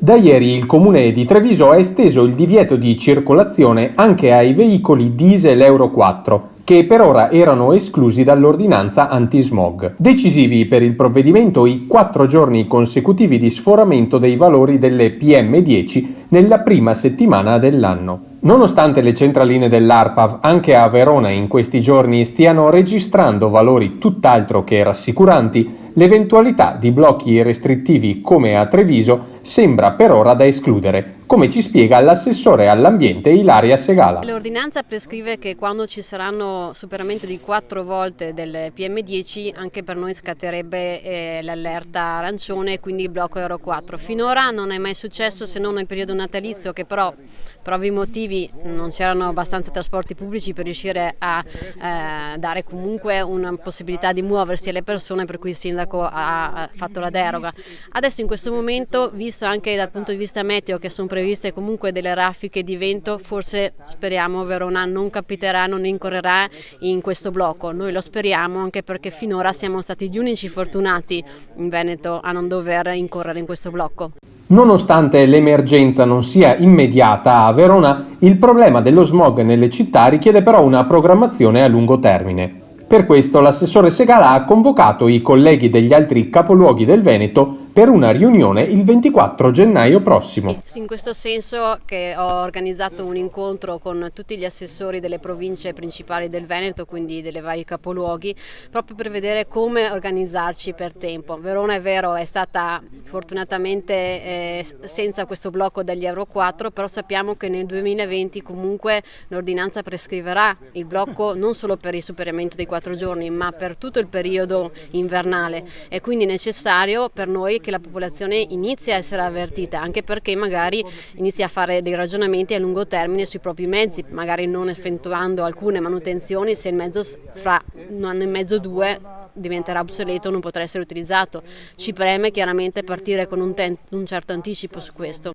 Da ieri il Comune di Treviso ha esteso il divieto di circolazione anche ai veicoli diesel Euro 4, che per ora erano esclusi dall'ordinanza antismog. Decisivi per il provvedimento i 4 giorni consecutivi di sforamento dei valori delle PM10 nella prima settimana dell'anno. Nonostante le centraline dell'ARPAV anche a Verona in questi giorni stiano registrando valori tutt'altro che rassicuranti, l'eventualità di blocchi restrittivi come a Treviso sembra per ora da escludere, come ci spiega l'assessore all'ambiente Ilaria Segala. L'ordinanza prescrive che quando ci saranno superamento di 4 volte del PM10 anche per noi scatterebbe l'allerta arancione, quindi il blocco Euro 4. Finora non è mai successo se non nel periodo natalizio, che però per ovvi motivi non c'erano abbastanza trasporti pubblici per riuscire a dare comunque una possibilità di muoversi alle persone, per cui il sindaco ha fatto la deroga. Adesso in questo momento, visto anche dal punto di vista meteo che sono previste comunque delle raffiche di vento, forse speriamo Verona non capiterà, non incorrerà in questo blocco. Noi lo speriamo anche perché finora siamo stati gli unici fortunati in Veneto a non dover incorrere in questo blocco. Nonostante l'emergenza non sia immediata a Verona, il problema dello smog nelle città richiede però una programmazione a lungo termine. Per questo l'assessore Segala ha convocato i colleghi degli altri capoluoghi del Veneto per una riunione il 24 gennaio prossimo. In questo senso che ho organizzato un incontro con tutti gli assessori delle province principali del Veneto, quindi delle vari capoluoghi, proprio per vedere come organizzarci per tempo. Verona, è vero, è stata fortunatamente senza questo blocco degli Euro 4, però sappiamo che nel 2020 comunque l'ordinanza prescriverà il blocco non solo per il superamento dei 4 giorni, ma per tutto il periodo invernale. È quindi necessario per noi che la popolazione inizi a essere avvertita, anche perché magari inizia a fare dei ragionamenti a lungo termine sui propri mezzi, magari non effettuando alcune manutenzioni se il mezzo fra un anno e mezzo, 2 diventerà obsoleto, non potrà essere utilizzato. Ci preme chiaramente partire con un certo anticipo su questo.